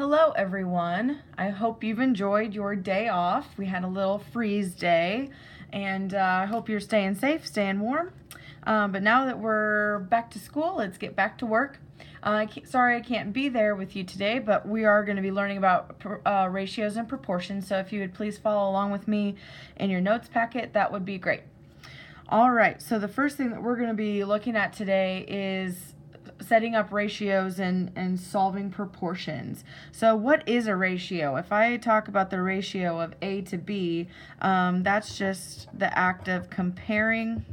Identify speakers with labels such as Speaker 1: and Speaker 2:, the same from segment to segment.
Speaker 1: Hello everyone. I hope you've enjoyed your day off. We had a little freeze day, and I hope you're staying safe, staying warm. But now that we're back to school, let's get back to work. Sorry I can't be there with you today, but we are going to be learning about ratios and proportions, so if you would please follow along with me in your notes packet, that would be great. All right, so the first thing that we're going to be looking at today is setting up ratios and solving proportions. So what is a ratio? If I talk about the ratio of A to B, that's just the act of comparing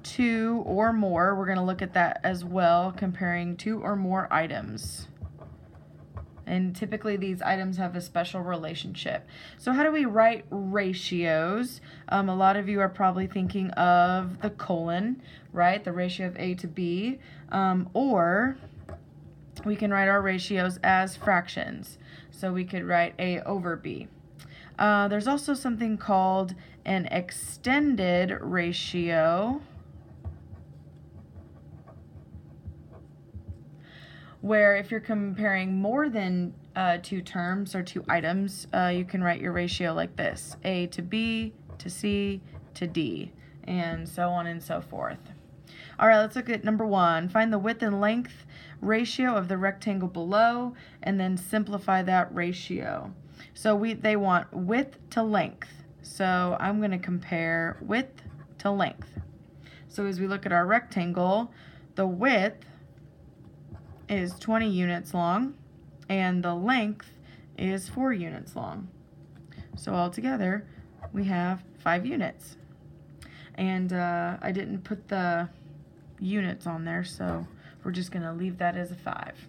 Speaker 1: two or more. We're going to look at that as well, comparing two or more items. And typically these items have a special relationship. So how do we write ratios? A lot of you are probably thinking of the colon, right? The ratio of A to B. Or we can write our ratios as fractions. So we could write A over B. There's also something called an extended ratio, where if you're comparing more than two terms or two items, you can write your ratio like this: A to B to C to D, and so on and so forth. All right, let's look at number one. Find the width and length ratio of the rectangle below, and then simplify that ratio. So they want width to length. So I'm going to compare width to length. So as we look at our rectangle, the width is 20 units long, and the length is 4 units long. So altogether, we have 5 units. And I didn't put the units on there, so we're just going to leave that as a 5.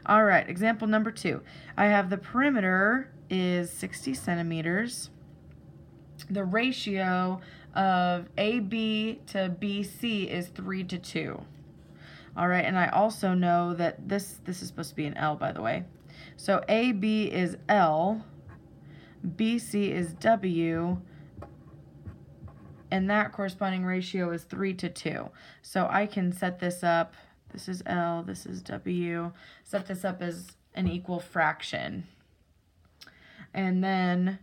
Speaker 1: All right, example number 2. I have the perimeter is 60 centimeters. The ratio of AB to BC is 3 to 2. All right, and I also know that this is supposed to be an L, by the way. So AB is L, BC is W, and that corresponding ratio is 3 to 2. So I can set this up, this is L, this is W, set this up as an equal fraction. And then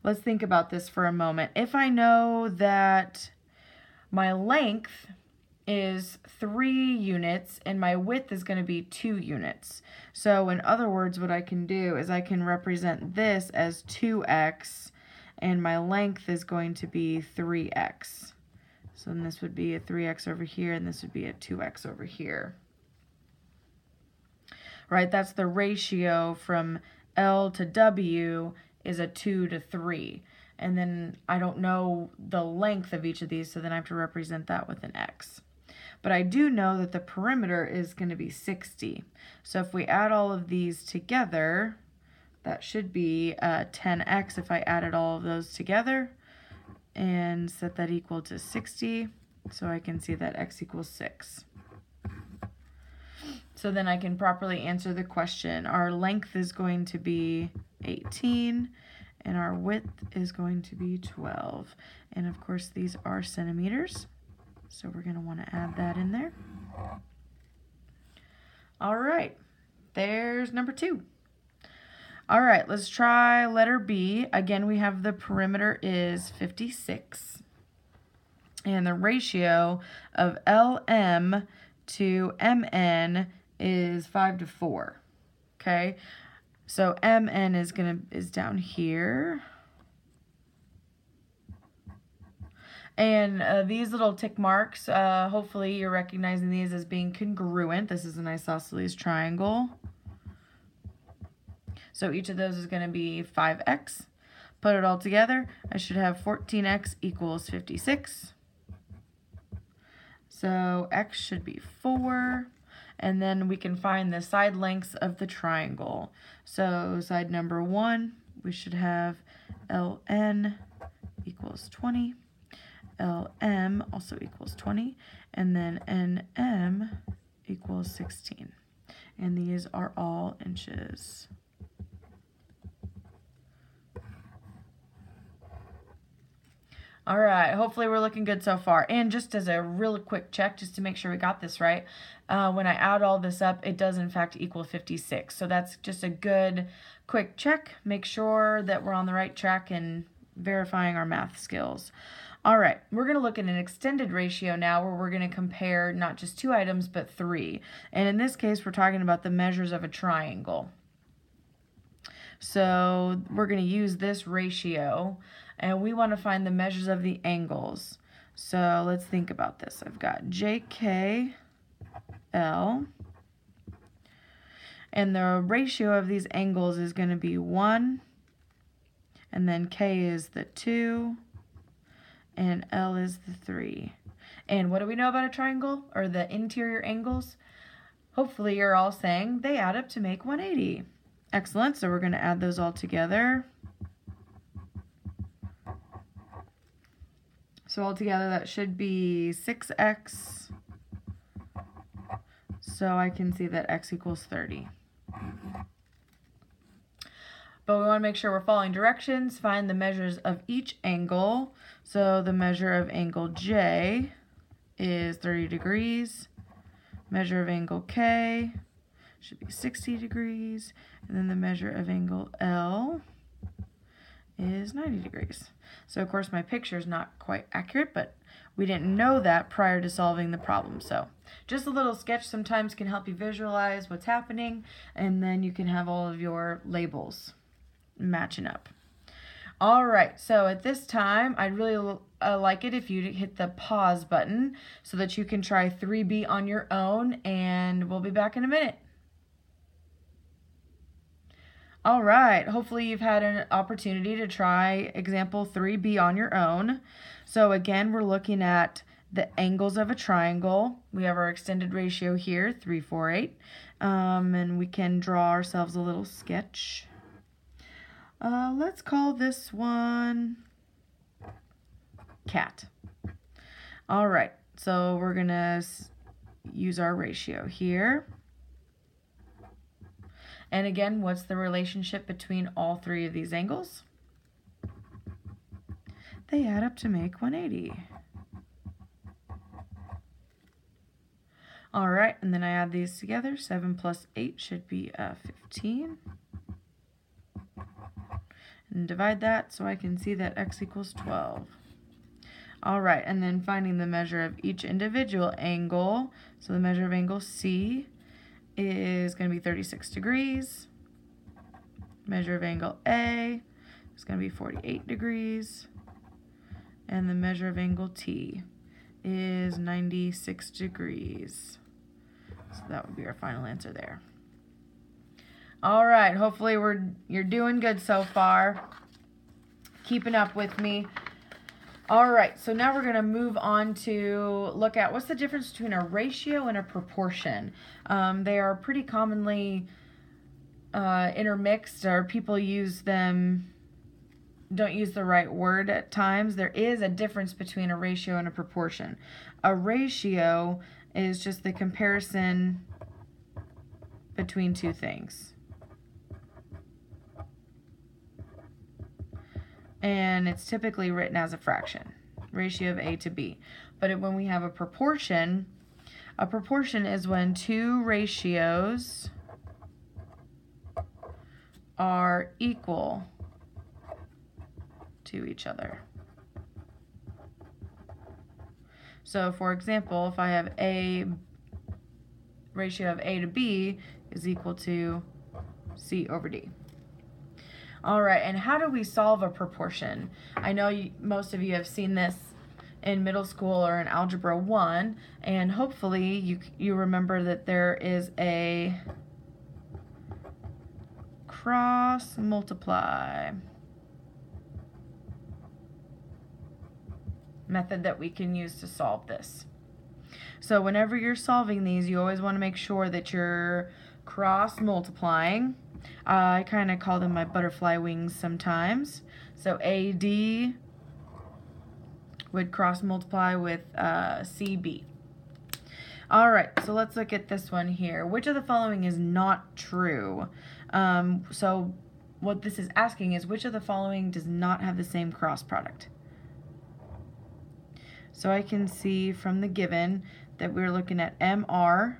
Speaker 1: let's think about this for a moment. If I know that my length is 3 units and my width is going to be 2 units. So in other words, what I can do is I can represent this as 2x, and my length is going to be 3x. So then this would be a 3x over here, and this would be a 2x over here. Right, that's the ratio from L to W is a 2 to 3. And then I don't know the length of each of these, so then I have to represent that with an x. But I do know that the perimeter is going to be 60. So if we add all of these together, that should be 10x if I added all of those together and set that equal to 60. So I can see that x equals 6. So then I can properly answer the question. Our length is going to be 18, and our width is going to be 12. And of course, these are centimeters. So we're going to want to add that in there. All right, there's number 2. All right, let's try letter B. Again, we have the perimeter is 56. And the ratio of LM to MN is 5 to 4. Okay, so MN is down here. And these little tick marks, hopefully you're recognizing these as being congruent. This is an isosceles triangle. So each of those is going to be 5x. Put it all together, I should have 14x equals 56. So x should be 4. And then we can find the side lengths of the triangle. So side number 1, we should have LN equals 20. LM also equals 20, and then NM equals 16. And these are all inches. All right, hopefully we're looking good so far. And just as a real quick check, just to make sure we got this right, when I add all this up, it does in fact equal 56. So that's just a good quick check. Make sure that we're on the right track and verifying our math skills. All right, we're going to look at an extended ratio now where we're going to compare not just 2 items, but 3. And in this case, we're talking about the measures of a triangle. So we're going to use this ratio, and we want to find the measures of the angles. So let's think about this. I've got JKL, and the ratio of these angles is going to be 1, and then K is the 2, and L is the 3. And what do we know about a triangle, or the interior angles? Hopefully you're all saying they add up to make 180. Excellent, so we're going to add those all together. So altogether that should be 6x. So I can see that x equals 30. But we want to make sure we're following directions. Find the measures of each angle. So the measure of angle J is 30 degrees. Measure of angle K should be 60 degrees. And then the measure of angle L is 90 degrees. So of course my picture is not quite accurate, but we didn't know that prior to solving the problem. So just a little sketch sometimes can help you visualize what's happening, and then you can have all of your labels matching up. All right, so at this time, I'd really like it if you hit the pause button so that you can try 3B on your own, and we'll be back in a minute. All right, hopefully you've had an opportunity to try example 3B on your own. So again, we're looking at the angles of a triangle. We have our extended ratio here, 3, 4, 8. And we can draw ourselves a little sketch. Let's call this one cat. All right, so we're gonna use our ratio here. And again, what's the relationship between all 3 of these angles? They add up to make 180. All right, and then I add these together. 7 plus 8 should be 15. And divide that so I can see that x equals 12. All right, and then finding the measure of each individual angle. So the measure of angle C is going to be 36 degrees. Measure of angle A is going to be 48 degrees. And the measure of angle T is 96 degrees. So that would be our final answer there. All right, hopefully you're doing good so far. Keeping up with me. All right, so now we're going to move on to look at what's the difference between a ratio and a proportion. They are pretty commonly intermixed, or people use them, don't use the right word at times. There is a difference between a ratio and a proportion. A ratio is just the comparison between 2 things. And it's typically written as a fraction, ratio of A to B. But when we have a proportion is when 2 ratios are equal to each other. So for example, if I have a ratio of A to B is equal to C over D. All right, and how do we solve a proportion? I know most of you have seen this in middle school or in Algebra 1, and hopefully you remember that there is a cross multiply method that we can use to solve this. So whenever you're solving these, you always want to make sure that you're cross multiplying. I kind of call them my butterfly wings sometimes. So AD would cross multiply with CB. All right, so let's look at this one here. Which of the following is not true? So what this is asking is which of the following does not have the same cross product? So I can see from the given that we're looking at MR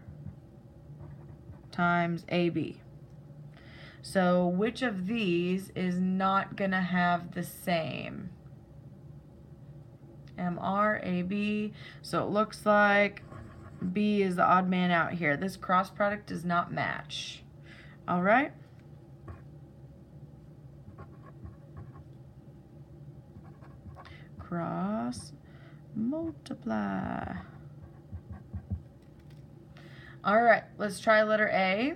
Speaker 1: times AB. So which of these is not going to have the same? MR, AB. So it looks like B is the odd man out here. This cross product does not match. All right. Cross multiply. All right, let's try letter A.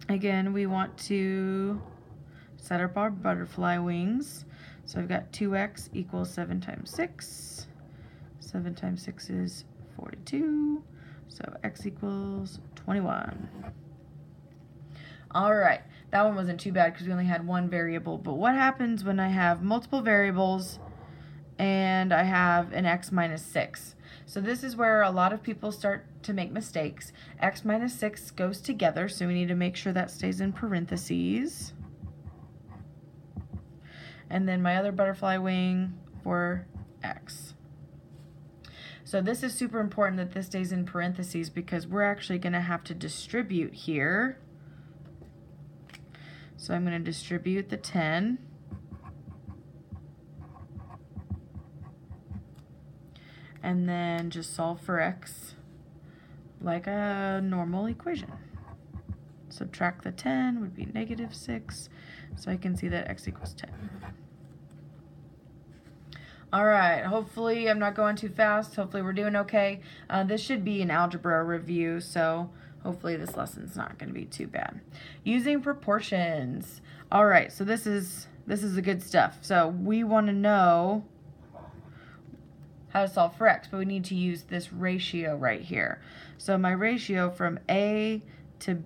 Speaker 1: Again, we want to set up our butterfly wings. So I've got 2x equals 7 times 6. 7 times 6 is 42. So x equals 21. All right, that one wasn't too bad because we only had one variable. But what happens when I have multiple variables and I have an x minus 6? So this is where a lot of people start to make mistakes. X minus 6 goes together, so we need to make sure that stays in parentheses. And then my other butterfly wing for x. So this is super important that this stays in parentheses because we're actually going to have to distribute here. So I'm going to distribute the 10. And then just solve for x like a normal equation. Subtract the 10 would be negative 6. So I can see that x equals 10. All right, hopefully I'm not going too fast. Hopefully we're doing okay. This should be an algebra review, so hopefully this lesson's not going to be too bad. Using proportions. All right, so this is the good stuff. So we want to know how to solve for x, but we need to use this ratio right here. So my ratio from A to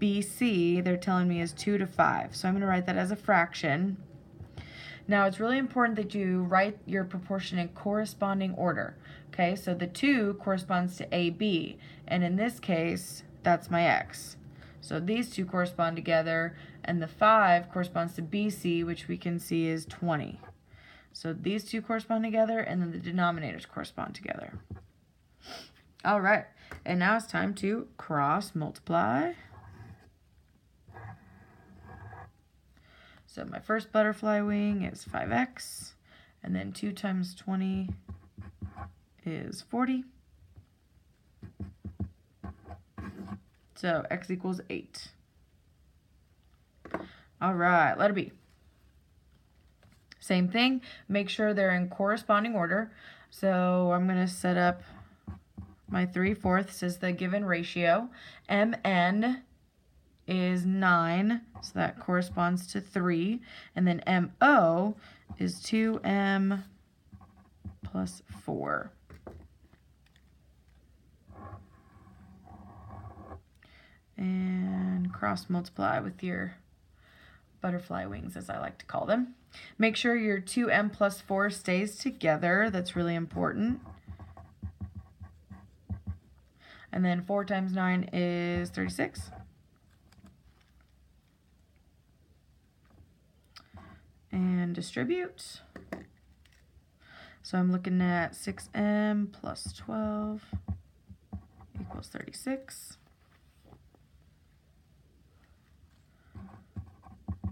Speaker 1: BC, they're telling me is 2 to 5. So I'm going to write that as a fraction. Now it's really important that you write your proportion in corresponding order. Okay, so the 2 corresponds to AB, and in this case, that's my x. So these two correspond together, and the 5 corresponds to BC, which we can see is 20. So these two correspond together, and then the denominators correspond together. All right, and now it's time to cross multiply. So my first butterfly wing is 5x, and then 2 times 20 is 40. So x equals 8. All right, letter B. Same thing, make sure they're in corresponding order. So I'm going to set up my 3/4 as the given ratio. MN is 9, so that corresponds to 3. And then MO is 2M plus 4. And cross multiply with your butterfly wings, as I like to call them. Make sure your 2M plus 4 stays together. That's really important. And then 4 times 9 is 36. And distribute. So I'm looking at 6M plus 12 equals 36.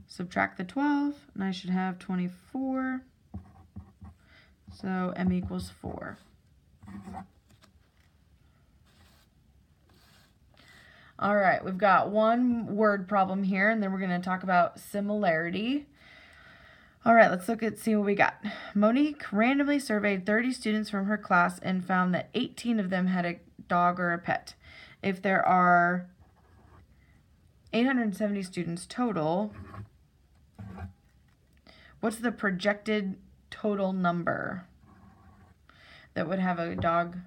Speaker 1: Subtract the 12, and I should have 24. So M equals 4. All right, we've got one word problem here, and then we're going to talk about similarity. All right, let's see what we got. Monique randomly surveyed 30 students from her class and found that 18 of them had a dog or a pet. If there are 870 students total, what's the projected total number that would have a dog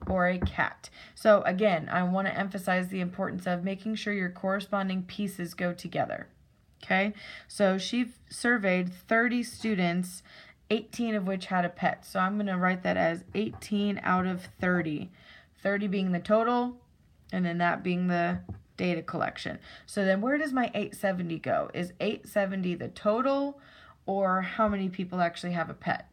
Speaker 1: or a cat? So again, I want to emphasize the importance of making sure your corresponding pieces go together. Okay, so she surveyed 30 students, 18 of which had a pet. So I'm going to write that as 18 out of 30. 30 being the total, and then that being the data collection. So then where does my 870 go? Is 870 the total, or how many people actually have a pet?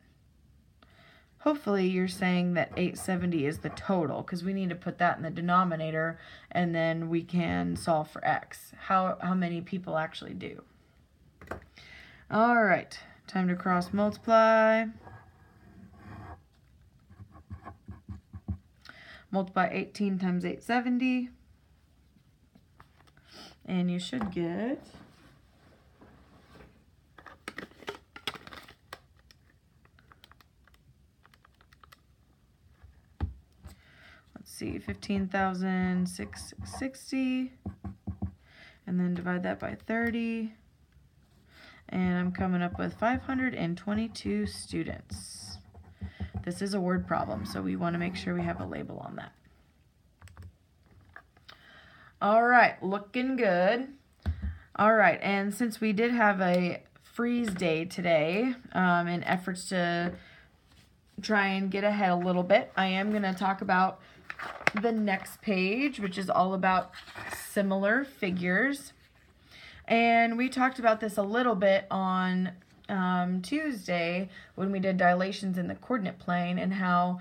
Speaker 1: hopefully you're saying that 870 is the total, because we need to put that in the denominator, and then we can solve for x. How many people actually do. All right, time to cross multiply. Multiply 18 times 870. And you should get... let's see, 15,660. And then divide that by 30. And I'm coming up with 522 students. This is a word problem, so we want to make sure we have a label on that. All right, looking good. All right, and since we did have a freeze day today, in efforts to try and get ahead a little bit, I am going to talk about the next page, which is all about similar figures. And we talked about this a little bit on Tuesday when we did dilations in the coordinate plane, and how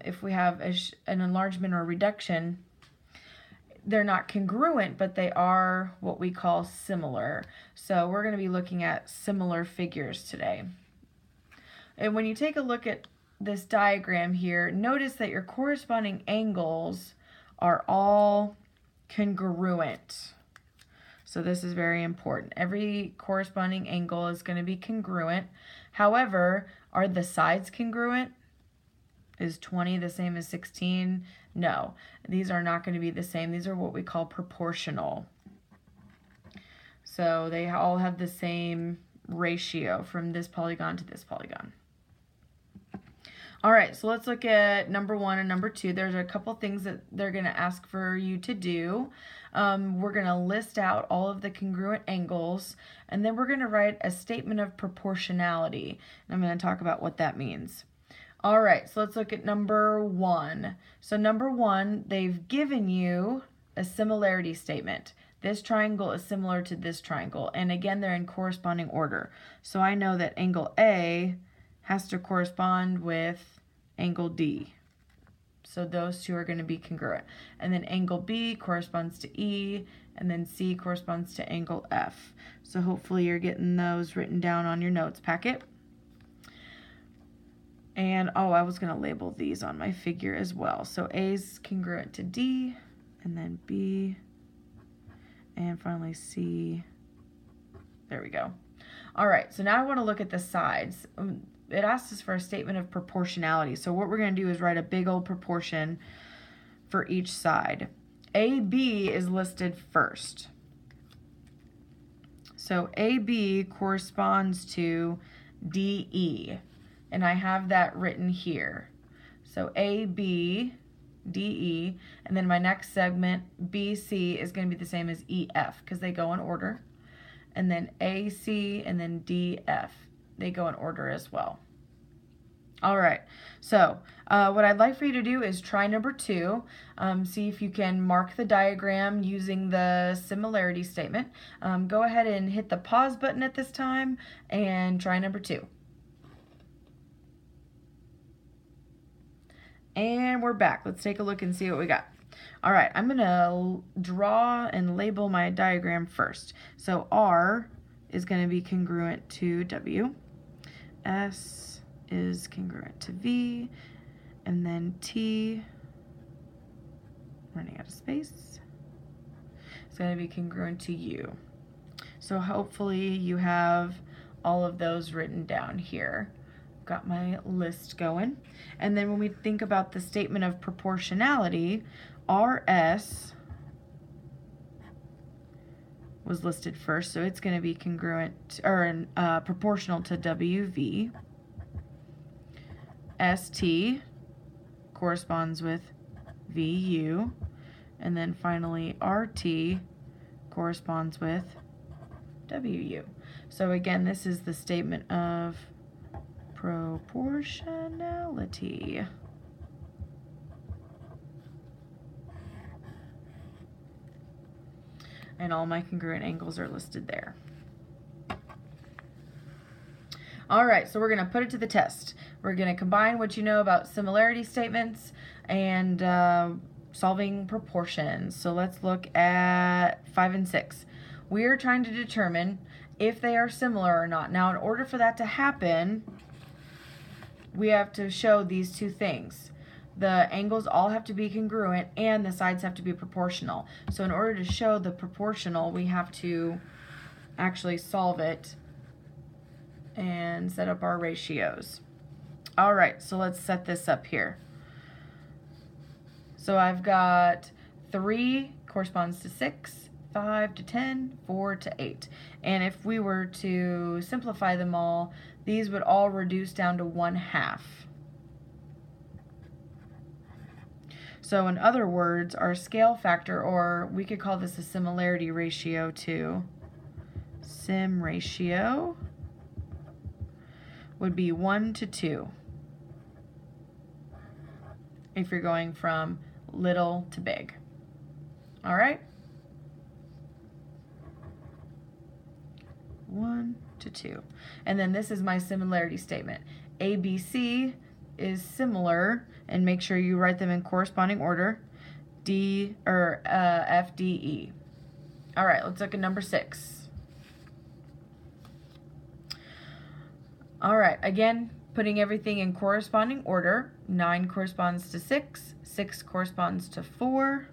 Speaker 1: if we have an enlargement or reduction, they're not congruent, but they are what we call similar. So we're going to be looking at similar figures today. And when you take a look at this diagram here, notice that your corresponding angles are all congruent. So this is very important. Every corresponding angle is going to be congruent. However, are the sides congruent? Is 20 the same as 16? No, these are not going to be the same. These are what we call proportional. So they all have the same ratio from this polygon to this polygon. All right, so let's look at number 1 and number 2. There's a couple things that they're going to ask for you to do. We're going to list out all of the congruent angles, and then we're going to write a statement of proportionality. And I'm going to talk about what that means. All right, so let's look at number 1. So number 1, they've given you a similarity statement. This triangle is similar to this triangle, and again, they're in corresponding order. So I know that angle A has to correspond with angle D. So those two are going to be congruent. And then angle B corresponds to E, and then C corresponds to angle F. So hopefully you're getting those written down on your notes packet. And, oh, I was going to label these on my figure as well. So A is congruent to D, and then B, and finally C. There we go. All right, so now I want to look at the sides. It asks us for a statement of proportionality. So what we're going to do is write a big old proportion for each side. AB is listed first. So AB corresponds to DE. And I have that written here. So AB, DE, and then my next segment, BC, is going to be the same as EF because they go in order. And then AC and then DF, they go in order as well. All right, so what I'd like for you to do is try number 2. See if you can mark the diagram using the similarity statement. Go ahead and hit the pause button at this time and try number 2. And we're back. Let's take a look and see what we got. All right, I'm going to draw and label my diagram first. So R is going to be congruent to W. S is congruent to V. And then T, running out of space, is going to be congruent to U. So hopefully you have all of those written down here. Got my list going. And then when we think about the statement of proportionality, RS was listed first, so it's going to be congruent or proportional to WV. ST corresponds with VU, and then finally RT corresponds with WU. So again, this is the statement of proportionality. And all my congruent angles are listed there. All right, so we're going to put it to the test. We're going to combine what you know about similarity statements and solving proportions. So let's look at 5 and 6. We are trying to determine if they are similar or not. Now, in order for that to happen, we have to show these two things. The angles all have to be congruent and the sides have to be proportional. So in order to show the proportional, we have to actually solve it and set up our ratios. All right, so let's set this up here. So I've got 3 corresponds to 6, 5 to 10, 4 to 8. And if we were to simplify them all, these would all reduce down to 1/2. So in other words, our scale factor, or we could call this a similarity ratio too, sim ratio, would be 1 to 2 if you're going from little to big. All right? 1 to 2. And then this is my similarity statement. ABC is similar, and make sure you write them in corresponding order, F, D, E. All right, let's look at number 6. All right, again, putting everything in corresponding order. 9 corresponds to 6, 6 corresponds to 4,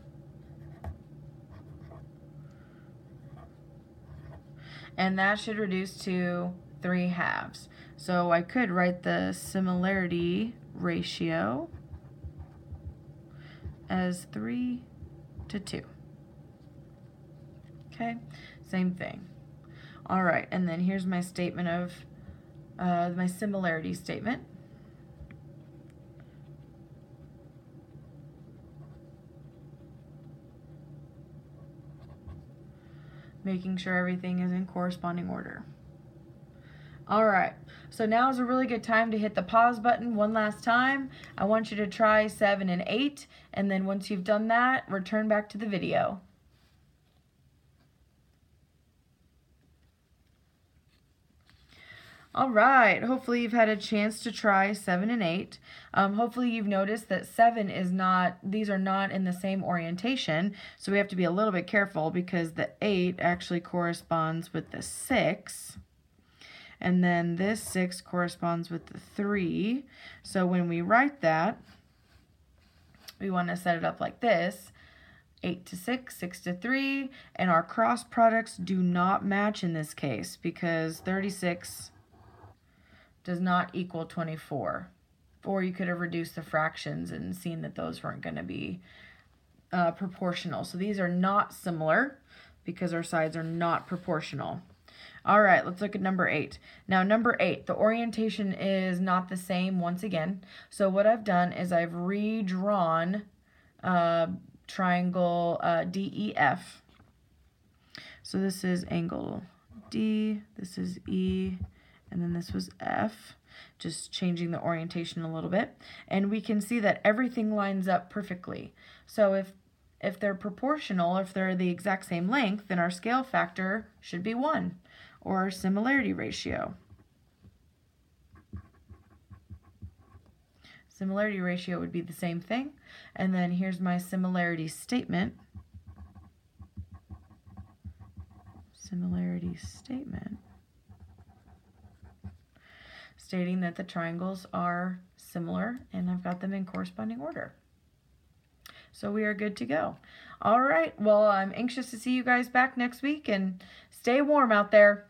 Speaker 1: and that should reduce to 3/2. So I could write the similarity ratio as 3 to 2. Okay, same thing. All right, and then here's my statement of my similarity statement. Making sure everything is in corresponding order. All right, so now is a really good time to hit the pause button one last time. I want you to try 7 and 8, and then once you've done that, return back to the video. All right, hopefully you've had a chance to try 7 and 8. Hopefully you've noticed that 7 is not, these are not in the same orientation, so we have to be a little bit careful because the 8 actually corresponds with the 6. And then this 6 corresponds with the 3. So when we write that, we want to set it up like this. 8 to 6, 6 to 3, and our cross products do not match in this case because 36 does not equal 24. Or you could have reduced the fractions and seen that those weren't going to be proportional. So these are not similar because our sides are not proportional. All right, let's look at number 8. Now, number 8, the orientation is not the same once again. So what I've done is I've redrawn triangle DEF. So this is angle D, this is E, and then this was F, just changing the orientation a little bit. And we can see that everything lines up perfectly. So if they're proportional, if they're the exact same length, then our scale factor should be 1, or our similarity ratio. Similarity ratio would be the same thing. And then here's my similarity statement. Similarity statement. Stating that the triangles are similar and I've got them in corresponding order. So we are good to go. All right, well, I'm anxious to see you guys back next week, and stay warm out there.